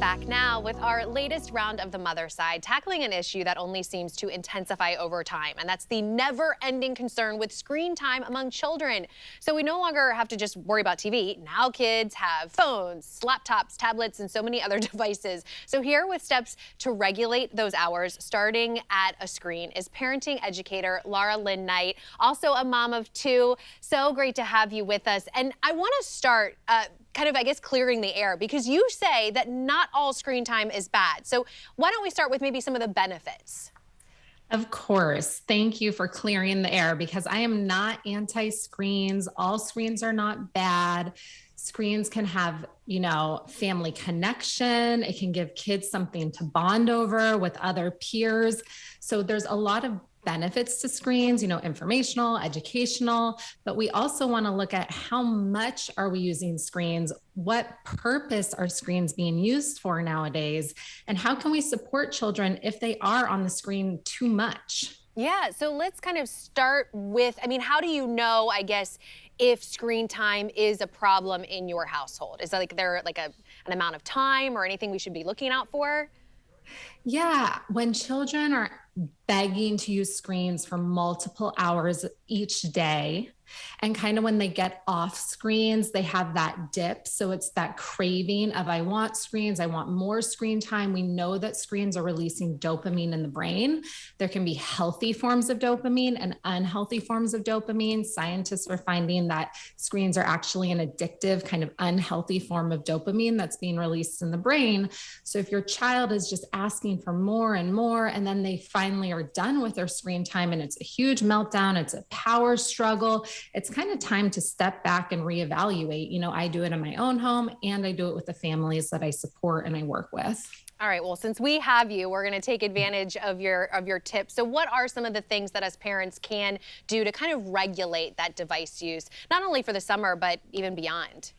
Back now with our latest round of the mother side, tackling an issue that only seems to intensify over time, and that's the never-ending concern with screen time among children. So we no longer have to just worry about TV. Now kids have phones, laptops, tablets, and so many other devices. So here with steps to regulate those hours, starting at a screen, is parenting educator Laura Linn Knight, also a mom of two. So great to have you with us. And I want to start kind of, I guess, clearing the air, because you say that not all screen time is bad. So why don't we start with maybe some of the benefits? Of course. Thank you for clearing the air, because I am not anti-screens. All screens are not bad. Screens can have, family connection. It can give kids something to bond over with other peers. So there's a lot of benefits to screens, informational, educational, but we also want to look at how much are we using screens, what purpose are screens being used for nowadays, and how can we support children if they are on the screen too much? Yeah, so let's kind of start with, how do you know, I guess, if screen time is a problem in your household? Is there an amount of time or anything we should be looking out for? Yeah, when children are begging to use screens for multiple hours each day, and kind of when they get off screens, they have that dip. So it's that craving of, I want screens, I want more screen time. We know that screens are releasing dopamine in the brain. There can be healthy forms of dopamine and unhealthy forms of dopamine. Scientists are finding that screens are actually an addictive, kind of unhealthy form of dopamine that's being released in the brain. So if your child is just asking for more and more, and then they finally are done with their screen time and it's a huge meltdown, it's a power struggle, it's kind of time to step back and reevaluate. I do it in my own home, and I do it with the families that I support and I work with. All right, well, since we have you, we're going to take advantage of your tips. So what are some of the things that us parents can do to kind of regulate that device use, not only for the summer, but even beyond?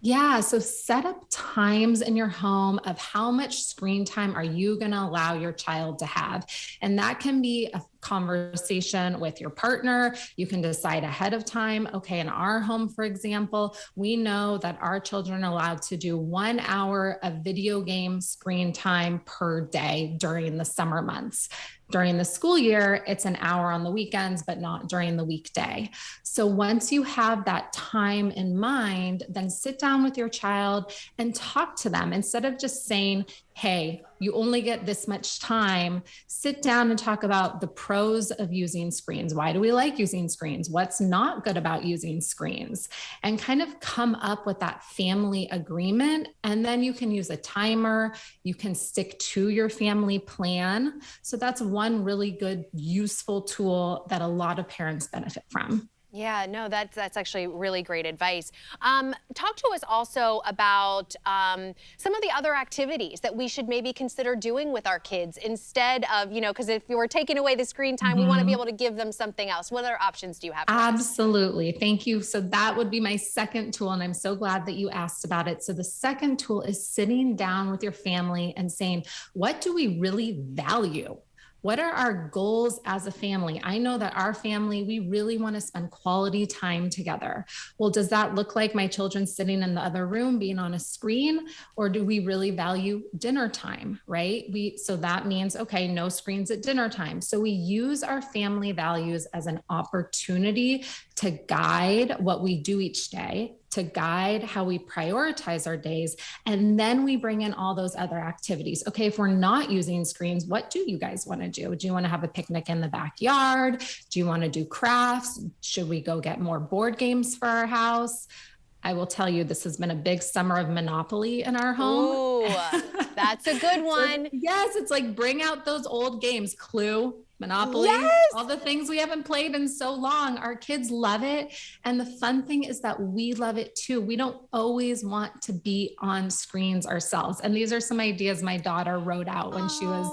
Yeah, so set up times in your home of how much screen time are you going to allow your child to have. And that can be a conversation with your partner. You can decide ahead of time. Okay, in our home, for example, we know that our children are allowed to do 1 hour of video game screen time per day during the summer months. During the school year, it's an hour on the weekends, but not during the weekday. So once you have that time in mind, then sit down with your child and talk to them. Instead of just saying, hey, you only get this much time, sit down and talk about the pros of using screens. Why do we like using screens? What's not good about using screens? And kind of come up with that family agreement. And then you can use a timer. You can stick to your family plan. So that's one really good, useful tool that a lot of parents benefit from. Yeah, no, that's actually really great advice. Talk to us also about some of the other activities that we should maybe consider doing with our kids instead of, because if we were taking away the screen time, we want to be able to give them something else. What other options do you have for us? Absolutely. Thank you. So that would be my second tool, and I'm so glad that you asked about it. So the second tool is sitting down with your family and saying, what do we really value? What are our goals as a family? I know that our family, we really want to spend quality time together. Well, does that look like my children sitting in the other room being on a screen? Or do we really value dinner time, right? So that means, okay, no screens at dinner time. So we use our family values as an opportunity to guide what we do each day, to guide how we prioritize our days. And then we bring in all those other activities. Okay, if we're not using screens, what do you guys want to do? Do you want to have a picnic in the backyard? Do you want to do crafts? Should we go get more board games for our house? I will tell you, this has been a big summer of Monopoly in our home. Ooh, that's a good one. So, yes, it's like bring out those old games, Clue, Monopoly, Yes! all the things we haven't played in so long. Our kids love it. And the fun thing is that we love it too. We don't always want to be on screens ourselves. And these are some ideas my daughter wrote out when she was,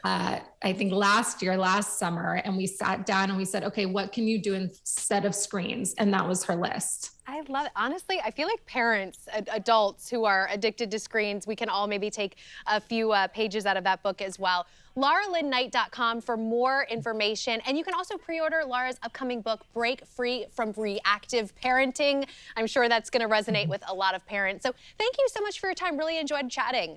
I think last summer. And we sat down and we said, okay, what can you do instead of screens? And that was her list. I love it. Honestly, I feel like parents, adults who are addicted to screens, we can all maybe take a few pages out of that book as well. LauraLinnKnight.com for more information. And you can also pre-order Laura's upcoming book, Break Free from Reactive Parenting. I'm sure that's going to resonate with a lot of parents. So thank you so much for your time. Really enjoyed chatting.